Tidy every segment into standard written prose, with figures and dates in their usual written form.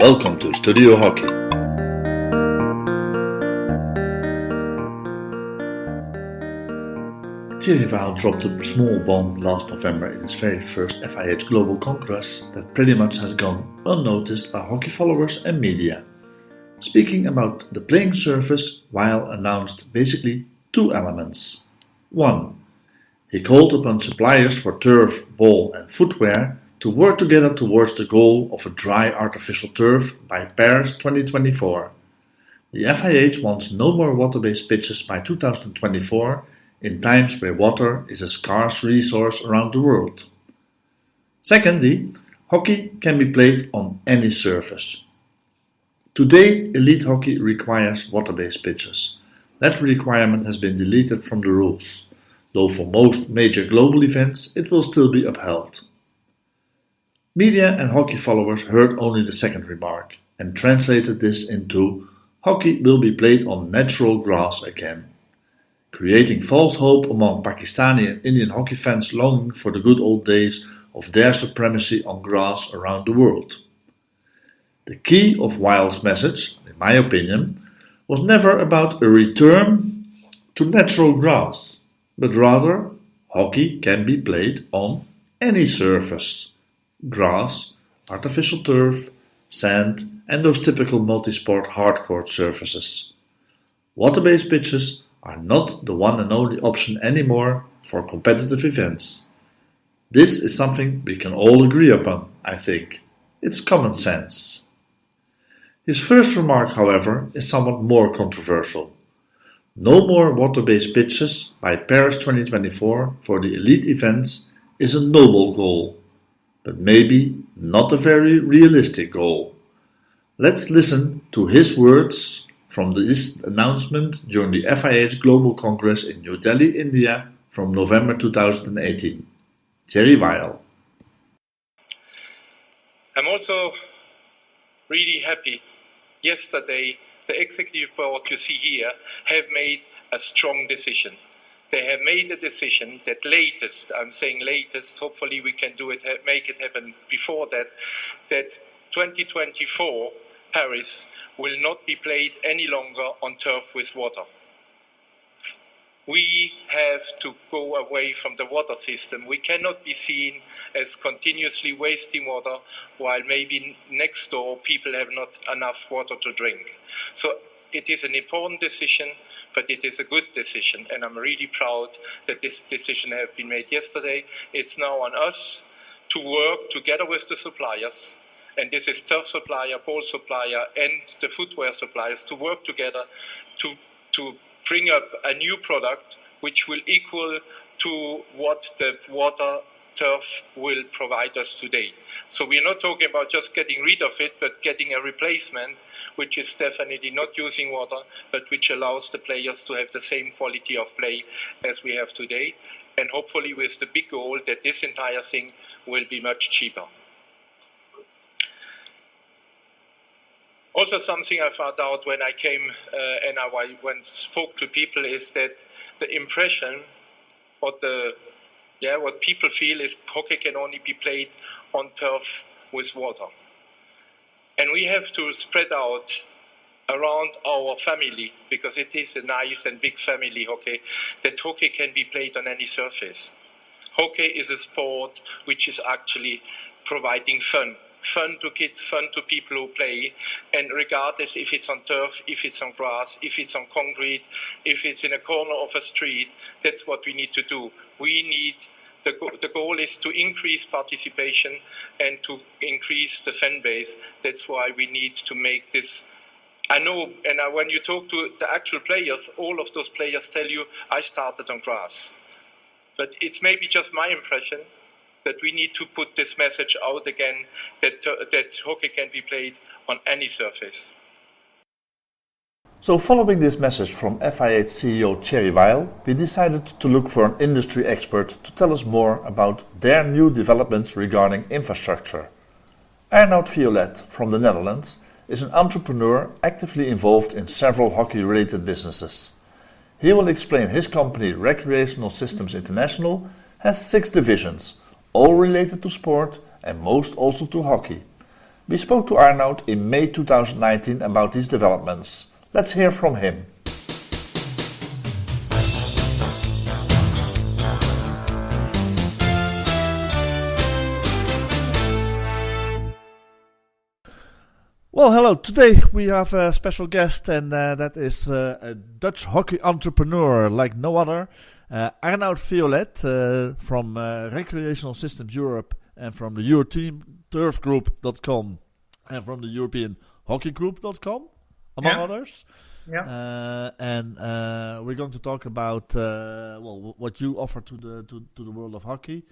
Welcome to Studio Hockey. Thierry Weil dropped a small bomb last November in his very first FIH Global Congress that pretty much has gone unnoticed by hockey followers and media. Speaking about the playing surface, Weil announced basically two elements. 1. He called upon suppliers for turf, ball and footwear to work together towards the goal of a dry artificial turf by Paris 2024. The FIH wants no more water-based pitches by 2024 in times where water is a scarce resource around the world. Secondly, hockey can be played on any surface. Today, elite hockey requires water-based pitches. That requirement has been deleted from the rules, though for most major global events it will still be upheld. Media and hockey followers heard only the second remark and translated this into hockey will be played on natural grass again, creating false hope among Pakistani and Indian hockey fans longing for the good old days of their supremacy on grass around the world. The key of Weil's message, in my opinion, was never about a return to natural grass, but rather hockey can be played on any surface: grass, artificial turf, sand and those typical multi-sport hardcourt surfaces. Water-based pitches are not the one and only option anymore for competitive events. This is something we can all agree upon, I think. It's common sense. His first remark, however, is somewhat more controversial. No more water-based pitches by Paris 2024 for the elite events is a noble goal, but maybe not a very realistic goal. Let's listen to his words from this announcement during the FIH Global Congress in New Delhi, India from November 2018. Thierry Weil. I'm also really happy. Yesterday, the executive board you see here have made a strong decision. They have made a decision that latest, I'm saying latest, hopefully we can do it, make it happen before that 2024 Paris will not be played any longer on turf with water. We have to go away from the water system. We cannot be seen as continuously wasting water while maybe next door people have not enough water to drink. So it is an important decision, but it is a good decision, and I'm really proud that this decision has been made yesterday. It's now on us to work together with the suppliers, and this is turf supplier, ball supplier, and the footwear suppliers, to work together to bring up a new product which will equal to what the water turf will provide us today. So we're not talking about just getting rid of it, but getting a replacement which is definitely not using water, but which allows the players to have the same quality of play as we have today, and hopefully with the big goal that this entire thing will be much cheaper. Also, something I found out when I came and I spoke to people is that the impression or what people feel is hockey can only be played on turf with water. And we have to spread out around our family, because it is a nice and big family hockey, that hockey can be played on any surface. Hockey is a sport which is actually providing fun to kids, fun to people who play, and regardless if it's on turf, if it's on grass, if it's on concrete, if it's in a corner of a street, that's what we need to do. The goal is to increase participation and to increase the fan base. That's why we need to make this. I know, and when you talk to the actual players, all of those players tell you, I started on grass. But it's maybe just my impression that we need to put this message out again, that hockey can be played on any surface. So following this message from FIH CEO Thierry Weil, we decided to look for an industry expert to tell us more about their new developments regarding infrastructure. Arnoud Fiolet from the Netherlands is an entrepreneur actively involved in several hockey-related businesses. He will explain his company Recreational Systems International has 6 divisions, all related to sport and most also to hockey. We spoke to Arnoud in May 2019 about these developments. Let's hear from him. Well, hello. Today we have a special guest, and that is a Dutch hockey entrepreneur like no other, Arnoud Fiolet from Recreational Systems Europe and from the EuroTeamTurfGroup.com and from the European HockeyGroup.com, among others. Yeah. And we're going to talk about what you offer to the world of hockey,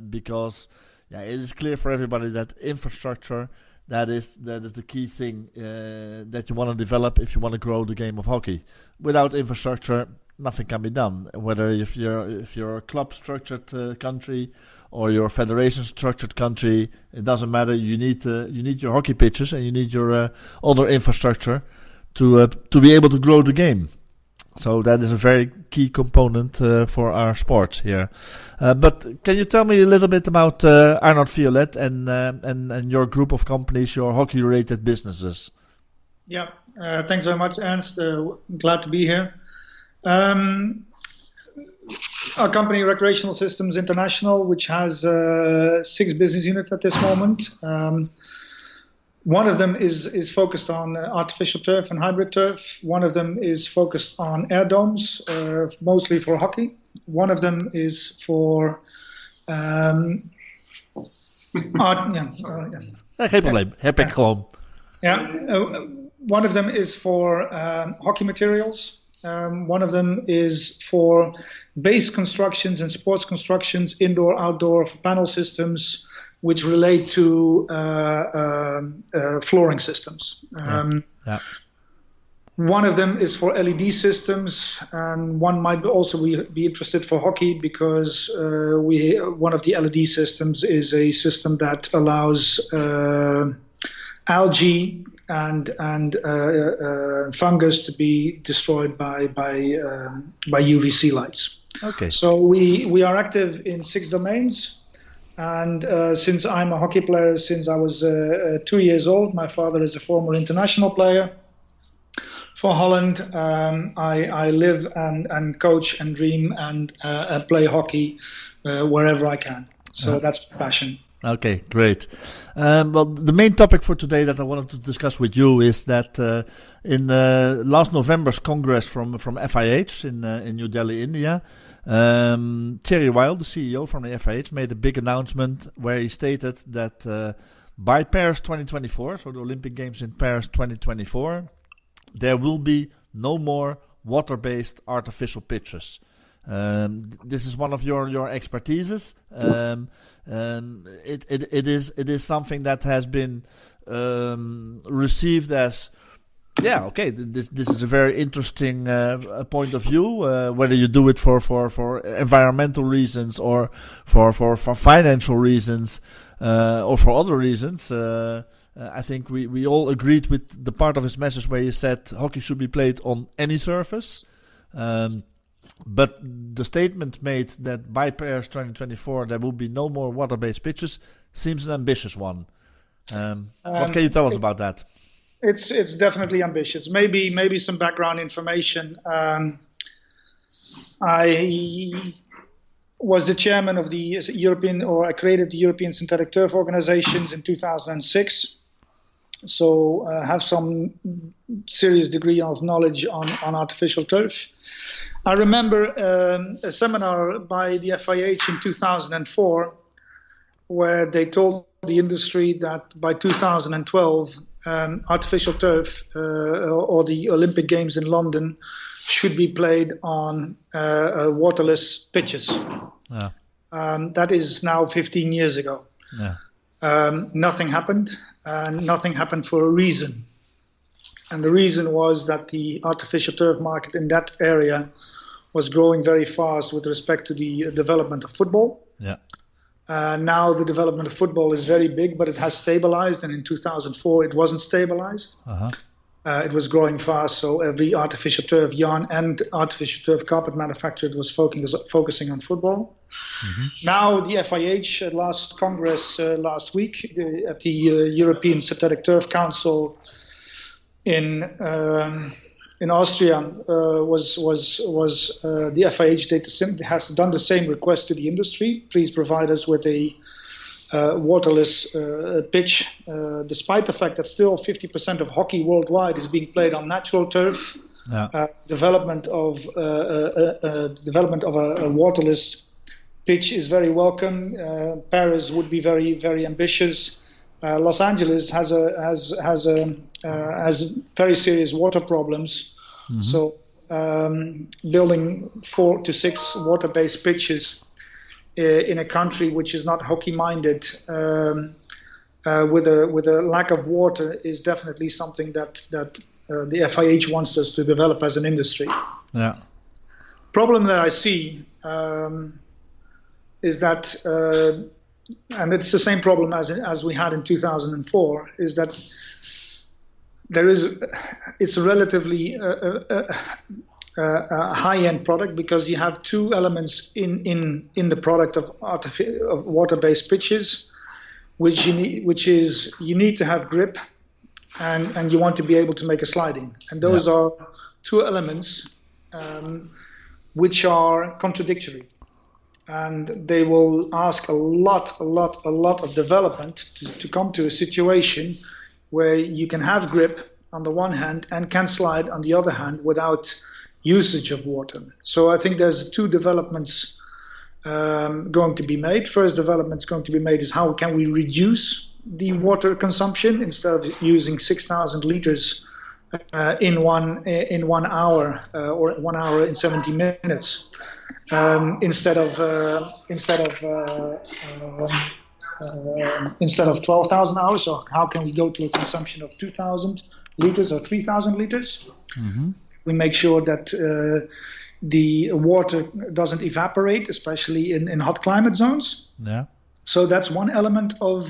because it is clear for everybody that infrastructure. That is the key thing that you want to develop if you want to grow the game of hockey. Without infrastructure, nothing can be done. Whether if you're a club structured country or you're a federation structured country, it doesn't matter. You need your hockey pitches and you need your other infrastructure to be able to grow the game. So that is a very key component for our sports here. But can you tell me a little bit about Arnoud Fiolet and your group of companies, your hockey-related businesses? Yeah, thanks very much, Ernst. Glad to be here. Our company, Recreational Systems International, which has 6 business units at this moment. One of them is focused on artificial turf and hybrid turf. One of them is focused on air domes, mostly for hockey. One of them is for Geen probleem, heb ik gewoon. One of them is for hockey materials. One of them is for base constructions and sports constructions, indoor, outdoor, for panel systems, which relate to flooring systems. One of them is for LED systems, and one might also be interested for hockey because one of the LED systems is a system that allows algae and fungus to be destroyed by UVC lights. Okay. So we are active in 6 domains. And since I'm a hockey player since I was 2 years old, my father is a former international player for Holland. I live and coach and dream and play hockey wherever I can. So that's my passion. Okay, great. Well, the main topic for today that I wanted to discuss with you is that in last November's Congress from FIH in New Delhi, India, Thierry Weil, the CEO from the FIH, made a big announcement where he stated that by Paris 2024, so the Olympic Games in Paris 2024, there will be no more water-based artificial pitches. This is one of your expertises. It is something that has been received as this is a very interesting point of view. Whether you do it for environmental reasons or for financial reasons or for other reasons. I think we all agreed with the part of his message where he said hockey should be played on any surface. But the statement made that by Paris 2024 there will be no more water-based pitches seems an ambitious one. What can you tell us about that? It's definitely ambitious. Maybe some background information. I was the chairman of the European, or I created the European Synthetic Turf Organizations in 2006. So have some serious degree of knowledge on artificial turf. I remember a seminar by the FIH in 2004 where they told the industry that by 2012 artificial turf or the Olympic Games in London should be played on waterless pitches. Yeah. That is now 15 years ago. Yeah. Nothing happened, and nothing happened for a reason. And the reason was that the artificial turf market in that area was growing very fast with respect to the development of football. Yeah. Now the development of football is very big, but it has stabilized, and in 2004 it wasn't stabilized. Uh-huh. It was growing fast, so every artificial turf yarn and artificial turf carpet manufacturer was focusing on football. Mm-hmm. Now the FIH at last Congress last week at the European Synthetic Turf Council in Austria the FIH has done the same request to the industry. Please provide us with a waterless pitch, despite the fact that still 50% of hockey worldwide is being played on natural turf. Yeah. Development of a waterless pitch is very welcome. Paris would be very, very ambitious. Los Angeles has very serious water problems. Mm-hmm. So building 4 to 6 water-based pitches in a country which is not hockey-minded, with a lack of water, is definitely something that the FIH wants us to develop as an industry. Yeah. Problem that I see is that, and it's the same problem as we had in 2004, is that it's a relatively high-end product, because you have two elements in the product of water-based pitches, which you need to have grip, and you want to be able to make a sliding, and those are two elements which are contradictory, and they will ask a lot of development to come to a situation where you can have grip on the one hand and can slide on the other hand without usage of water. So I think there's two developments going to be made. First development going to be made is how can we reduce the water consumption instead of using 6,000 liters in 1 hour or 1 hour in 70 minutes instead of 12,000 hours. So how can we go to a consumption of 2,000 liters or 3,000 liters? Mm-hmm. We make sure that the water doesn't evaporate, especially in hot climate zones. Yeah. So that's one element of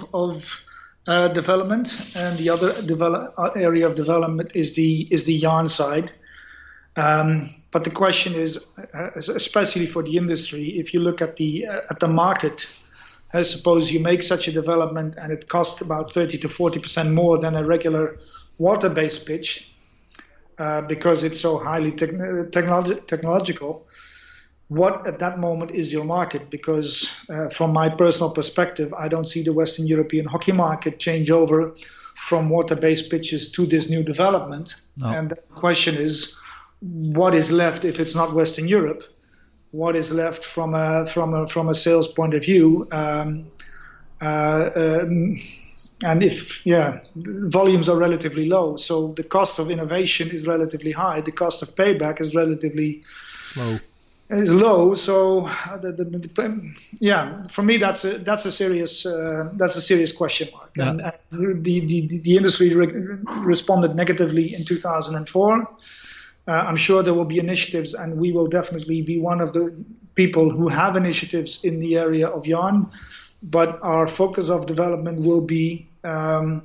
development, and the other area of development is the yarn side. But the question is, especially for the industry, if you look at the market, I suppose you make such a development and it costs about 30 to 40% more than a regular water-based pitch, because it's so highly technological. What at that moment is your market? Because from my personal perspective, I don't see the Western European hockey market change over from water-based pitches to this new development. No. And the question is, what is left if it's not Western Europe? What is left from a sales point of view? And if volumes are relatively low, so the cost of innovation is relatively high. The cost of payback is relatively low. So for me that's a serious question mark. Yeah. And the industry responded negatively in 2004. I'm sure there will be initiatives, and we will definitely be one of the people who have initiatives in the area of yarn. But our focus of development will be to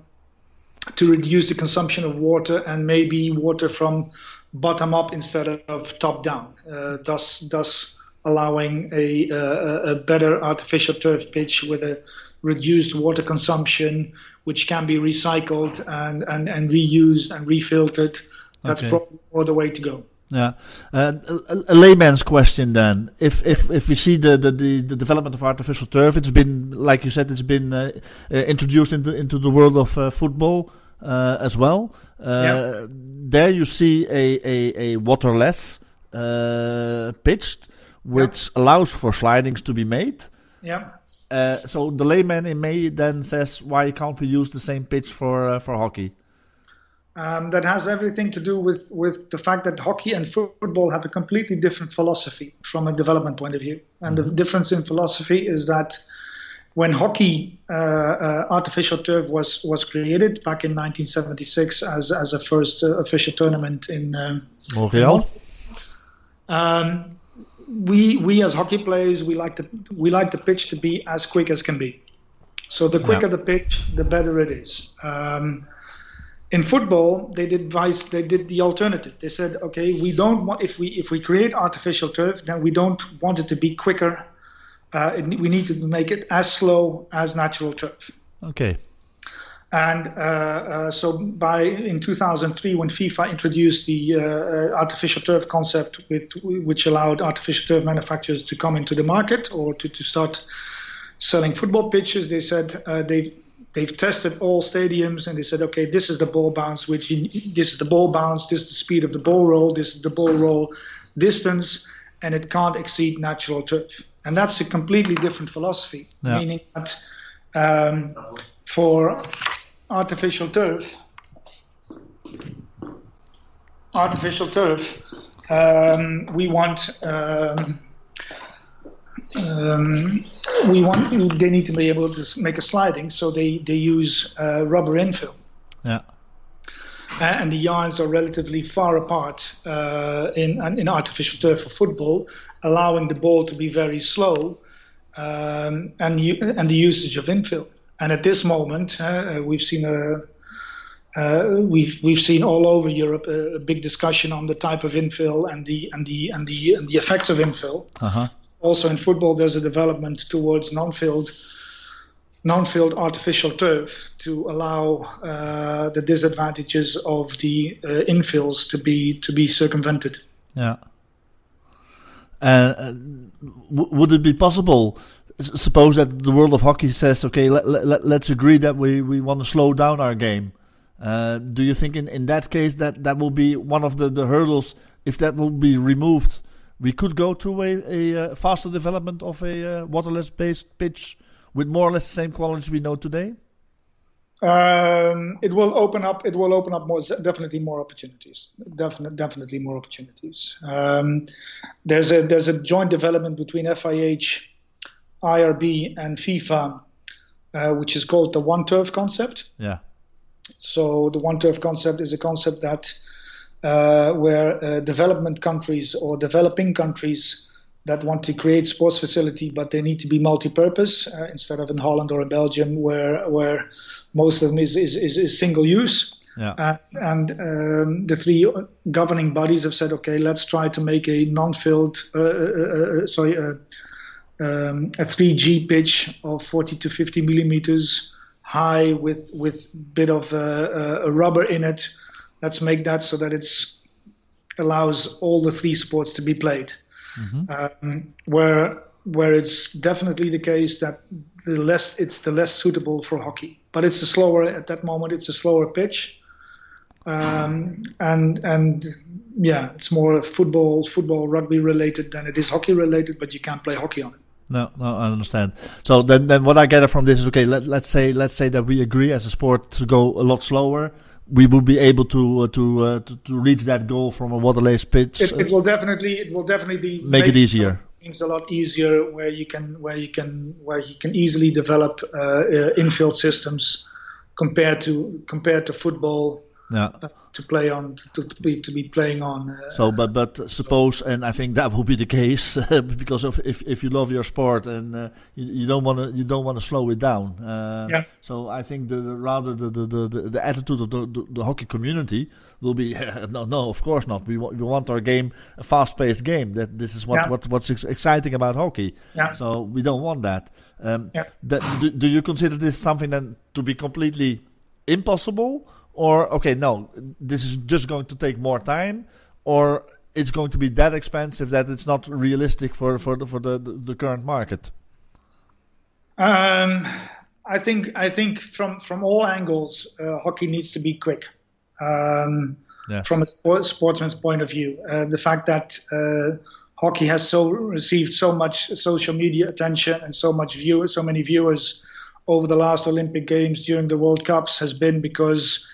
reduce the consumption of water, and maybe water from bottom up instead of top down, thus allowing a better artificial turf pitch with a reduced water consumption, which can be recycled and reused and refiltered. That's probably more the way to go. Yeah, a layman's question then. If we see the development of artificial turf, it's been, like you said, it's been introduced into the world of football as well. There you see a waterless pitch, which allows for slidings to be made. Yeah. So the layman in me then says, why can't we use the same pitch for hockey? That has everything to do with the fact that hockey and football have a completely different philosophy from a development point of view. And the difference in philosophy is that when hockey artificial turf was created back in 1976 as a first official tournament in Montreal, we as hockey players we like the pitch to be as quick as can be. So the quicker the pitch, the better it is. In football, they did the alternative. They said, okay, we don't want if we create artificial turf, then we don't want it to be quicker. We need to make it as slow as natural turf. Okay. And so in 2003, when FIFA introduced the artificial turf concept, which allowed artificial turf manufacturers to come into the market or to start selling football pitches, they said they've tested all stadiums, and they said, okay, this is the ball bounce, this is the ball bounce, this is the speed of the ball roll, this is the ball roll distance, and it can't exceed natural turf. And that's a completely different philosophy, meaning that for artificial turf, we want they need to be able to make a sliding, so they use rubber infill. Yeah. And the yards are relatively far apart in artificial turf for football, allowing the ball to be very slow, and the usage of infill. And at this moment, we've seen all over Europe a big discussion on the type of infill and the effects of infill. Uh-huh. Also in football, there's a development towards non-filled artificial turf to allow the disadvantages of the infills to be circumvented. Yeah. Would it be possible? Suppose that the world of hockey says, okay, let's agree that we want to slow down our game. Do you think in that case that will be one of the hurdles? If that will be removed, we could go to a faster development of a waterless-based pitch with more or less the same qualities we know today? It will open up definitely more opportunities. Definitely more opportunities. There's a joint development between FIH, IRB, and FIFA, which is called the One Turf concept. Yeah. So the One Turf concept is a concept that where development countries or developing countries that want to create sports facility, but they need to be multi-purpose instead of in Holland or in Belgium, where most of them is single use. Yeah. And the three governing bodies have said, okay, let's try to make a non-filled, a 3G pitch of 40 to 50 millimeters high with bit of a rubber in it. Let's make that so that it's allows all the three sports to be played. Mm-hmm. Where it's definitely the case that it's the less suitable for hockey, but it's a slower pitch, and it's more football rugby related than it is hockey related, but you can't play hockey on it. No, I understand. So then what I gather from this is, okay, let's say that we agree as a sport to go a lot slower. We will be able to reach that goal from a waterless pitch. It will definitely make it easier. Things a lot easier, where you can easily develop infield systems compared to football. Yeah. To play on, to be playing on. But suppose, and I think that will be the case, because if you love your sport and you don't want to slow it down. So I think the attitude of the hockey community will be no, of course not. We want our game a fast-paced game. That this is what's exciting about hockey. Yeah. So we don't want that. Do you consider this something then to be completely impossible? Or, okay, no, this is just going to take more time, or it's going to be that expensive that it's not realistic for the current market? I think from all angles, hockey needs to be quick. Yes. From a sportsman's point of view, the fact that hockey has received so much social media attention and so many viewers over the last Olympic Games during the World Cups has been because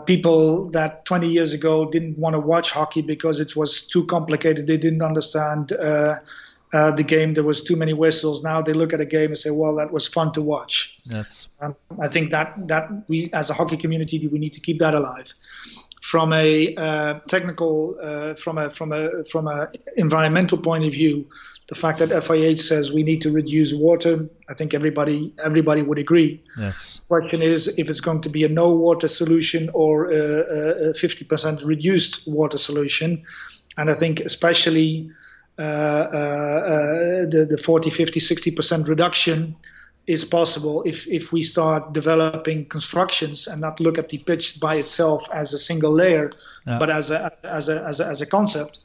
people that 20 years ago didn't want to watch hockey because it was too complicated. They didn't understand the game. There was too many whistles. Now they look at a game and say, well, that was fun to watch. Yes. I think that we, as a hockey community, we need to keep that alive. From a technical, from a environmental point of view, the fact that FIH says we need to reduce water, I think everybody would agree. Yes. The question is if it's going to be a no water solution or a 50% reduced water solution. And I think especially the 40, 50, 60% reduction is possible if we start developing constructions and not look at the pitch by itself as a single layer, but as a concept.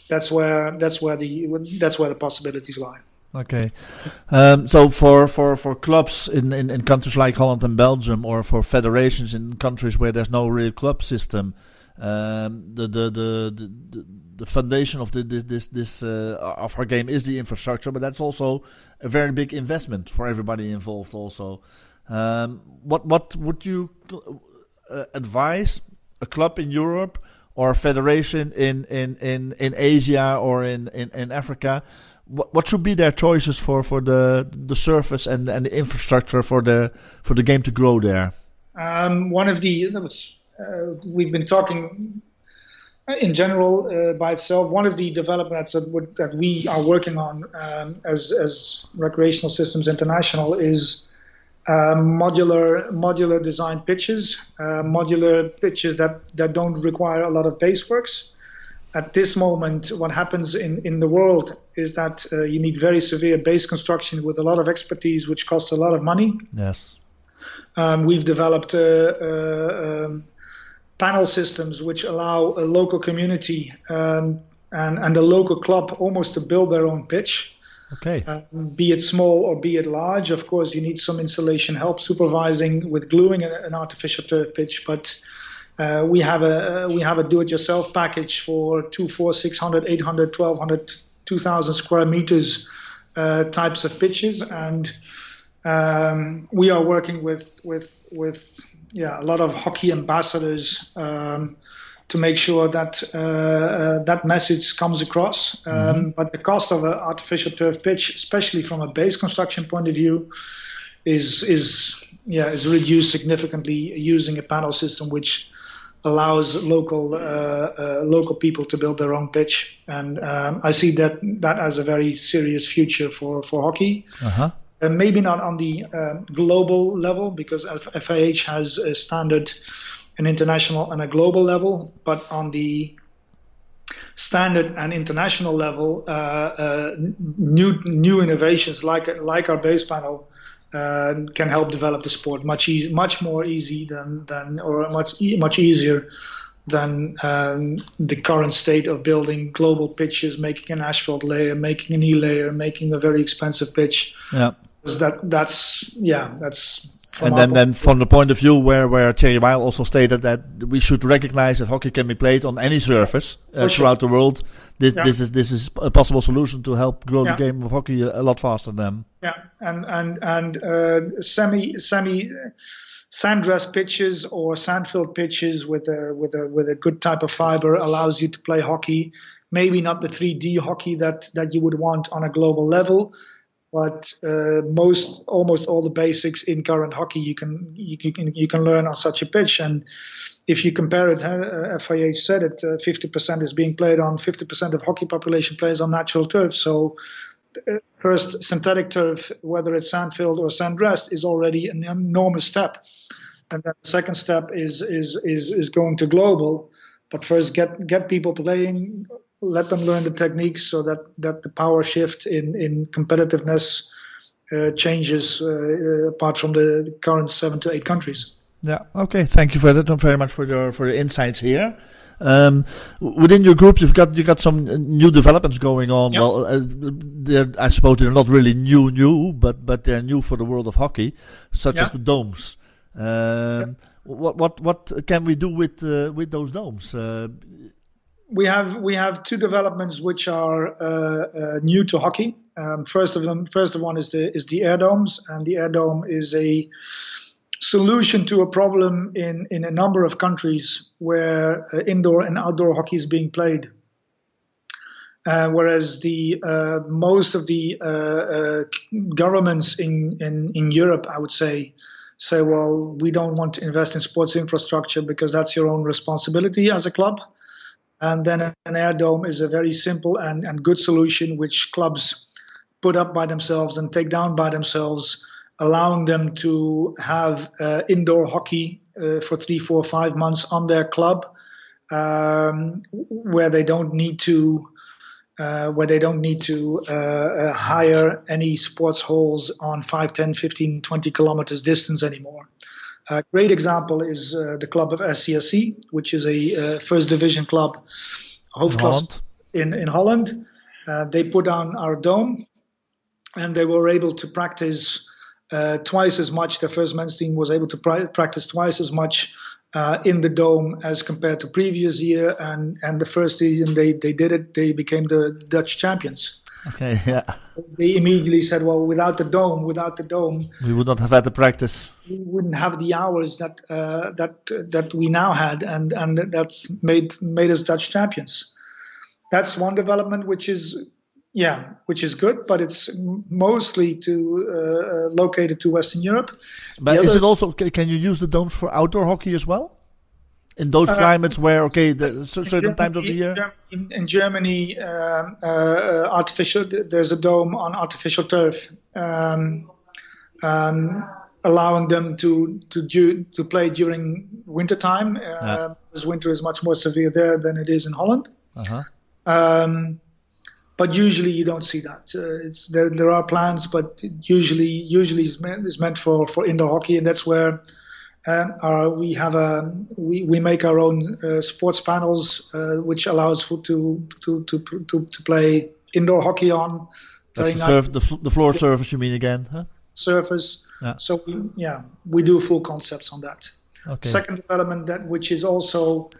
That's where the possibilities lie. Okay, so for clubs in countries like Holland and Belgium, or for federations in countries where there's no real club system, the foundation of this of our game is the infrastructure, but that's also a very big investment for everybody involved. Also, what would you advise a club in Europe or a federation in Asia or in Africa? What should be their choices for the surface and the infrastructure for the game to grow there? We've been talking in general by itself. One of the developments that we are working on as Recreational Systems International is modular design pitches, modular pitches that don't require a lot of base works. At this moment, what happens in the world is that you need very severe base construction with a lot of expertise, which costs a lot of money. Yes. We've developed panel systems which allow a local community and a local club almost to build their own pitch. Okay. Be it small or be it large. Of course, you need some installation help, supervising with gluing an artificial turf pitch, but we have a do-it-yourself package for 2, 4, 600, 800, 1200, 2000 square meters types of pitches, and we are working with a lot of hockey ambassadors to make sure that that message comes across. But the cost of an artificial turf pitch, especially from a base construction point of view, is reduced significantly using a panel system which allows local people to build their own pitch. And I see that as a very serious future for hockey. Uh-huh. Maybe not on the global level, because FIH has a standard, an international and a global level, but on the standard and international level, new innovations like our base panel can help develop the sport much more easy much easier than the current state of building global pitches, making an asphalt layer, making an E-layer, making a very expensive pitch. Yeah. That's and then from the point of view where Thierry Weil also stated that we should recognize that hockey can be played on any surface throughout the world. This is a possible solution to help grow the game of hockey a lot faster than. Yeah, and semi sand-dressed pitches or sand-filled pitches with a good type of fiber allows you to play hockey. Maybe not the 3D hockey that you would want on a global level, but almost all the basics in current hockey you can learn on such a pitch. And if you compare it, FIH said it, 50% is being played on 50% of hockey population plays on natural turf. So first, synthetic turf, whether it's sand-filled or sand-dressed, is already an enormous step. And then the second step is going to global. But first, get people playing. Let them learn the techniques so that the power shift in competitiveness changes apart from the current 7 to 8 countries. Yeah. Okay. Thank you for that. Very much for your insights here. Within your group, you've got some new developments going on. Yep. Well, I suppose they're not really new, but they're new for the world of hockey, such as the domes. What can we do with those domes? We have two developments which are new to hockey. First one is the air domes, and the air dome is a solution to a problem in a number of countries where indoor and outdoor hockey is being played. Whereas the most of the governments in Europe, I would say, well, we don't want to invest in sports infrastructure because that's your own responsibility as a club. And then an air dome is a very simple and good solution which clubs put up by themselves and take down by themselves, allowing them to have indoor hockey for 3, 4, 5 months on their club, where they don't need to hire any sports halls on 5, 10, 15, 20 kilometers distance anymore. A great example is the club of SCSC, which is a first division club, Hoofdklasse in Holland. They put down our dome, and they were able to practice twice as much. Their first men's team was able to practice twice as much in the dome as compared to previous year. And the first season they did it, they became the Dutch champions. Okay, yeah. They immediately said, well, without the dome, we would not have had the practice. We wouldn't have the hours that we now had, and that's made us Dutch champions. That's one development which is good, but it's mostly located to Western Europe. But is it also, can you use the domes for outdoor hockey as well? In those climates where, certain times of the year? In Germany, there's a dome on artificial turf, allowing them to play during wintertime, because winter is much more severe there than it is in Holland. Uh-huh. But usually you don't see that. There are plans, but usually is meant for indoor hockey, and that's where we make our own sports panels, which allows to play indoor hockey on. That's the floor surface, you mean again? Huh? Surface. Yeah. So we do full concepts on that. Okay. Second development which is also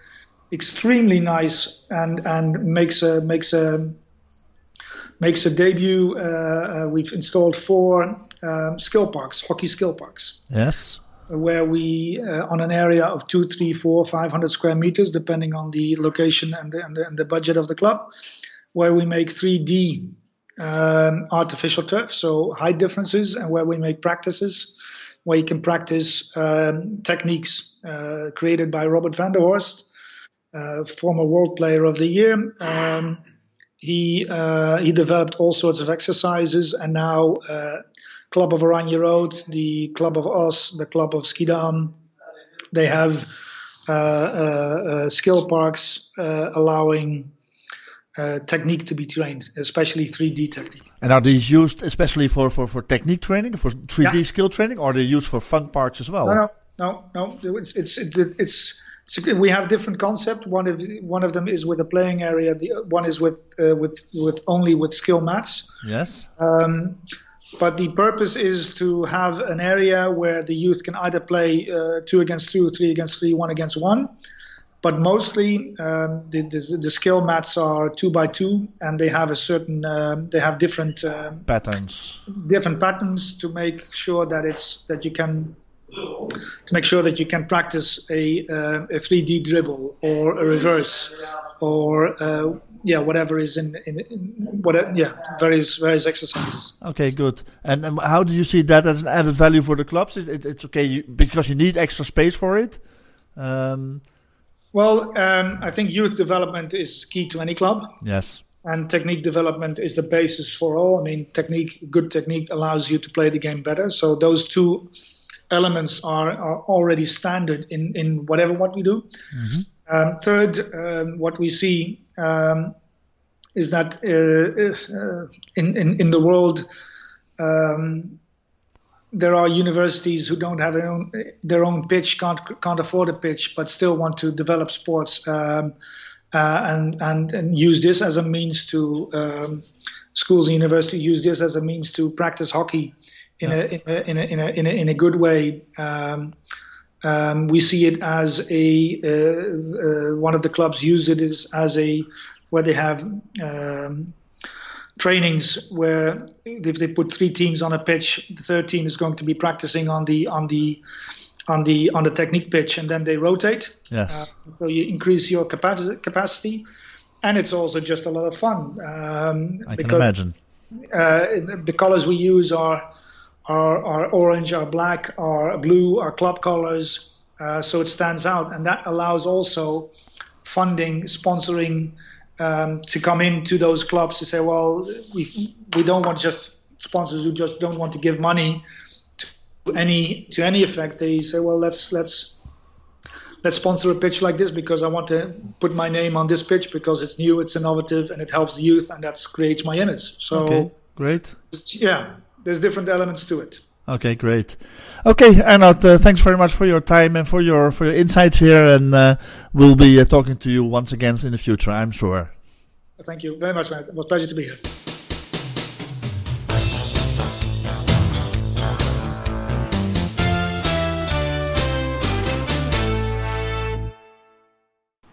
extremely nice and makes a debut. We've installed 4 skill parks, hockey skill parks. Yes. Where we, on an area of 2, 3, 4, 500 square meters, depending on the location and the budget of the club, where we make 3D artificial turf, so height differences, and where we make practices, where you can practice techniques created by Robert van der Horst, former World Player of the Year. He developed all sorts of exercises, and now Club of Oranje Rood, the Club of Os, the Club of Schiedam, they have skill parks allowing technique to be trained, especially 3D technique. And are these used especially for technique training, for 3D skill training, or are they used for fun parts as well? No. It's we have different concepts. One of them is with a playing area. The one is with only with skill mats. Yes. But the purpose is to have an area where the youth can either play 2 against 2, 3 against 3, 1 against 1. But mostly the skill mats are 2 by 2, and they have they have different patterns. Different patterns to make sure that you can practice a 3D dribble or a reverse or whatever is in various exercises. Okay, good. And how do you see that as an added value for the clubs? It's okay because you need extra space for it. Well, I think youth development is key to any club. Yes. And technique development is the basis for all. I mean, good technique allows you to play the game better. So those 2 elements are already standard in what we do. Mm-hmm. Third, what we see is that in the world there are universities who don't have their own pitch, can't afford a pitch, but still want to develop sports and use this as a means to schools and universities use this as a means to practice hockey in a good way. We see it as one of the clubs use it as where they have trainings where if they put 3 teams on a pitch, the third team is going to be practicing on the technique pitch, and then they rotate. Yes. So you increase your capacity, and it's also just a lot of fun. I can imagine. The colors we use are orange, are black, are blue, are club colors, so it stands out, and that allows also funding, sponsoring to come into those clubs to say, well, we don't want just sponsors who just don't want to give money to any effect. They say, well, let's sponsor a pitch like this because I want to put my name on this pitch because it's new, it's innovative, and it helps the youth, and that creates my image. So, okay, great. Yeah, there's different elements to it. Okay, great. Okay, Arnoud, thanks very much for your time and for your insights here, and we'll be talking to you once again in the future, I'm sure. Thank you very much, man. It was a pleasure to be here.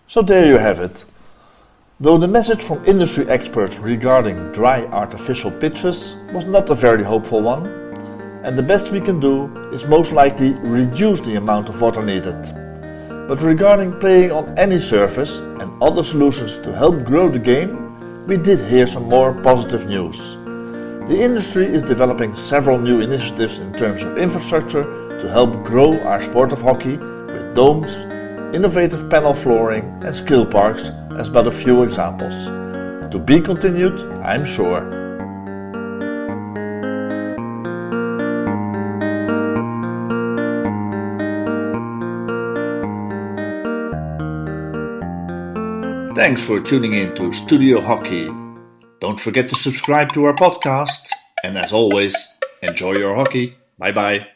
So there you have it. Though the message from industry experts regarding dry artificial pitches was not a very hopeful one, and the best we can do is most likely reduce the amount of water needed. But regarding playing on any surface and other solutions to help grow the game, we did hear some more positive news. The industry is developing several new initiatives in terms of infrastructure to help grow our sport of hockey with domes, innovative panel flooring and skill parks as but a few examples. To be continued, I'm sure. Thanks for tuning in to Studio Hockey. Don't forget to subscribe to our podcast, and as always, enjoy your hockey. Bye bye.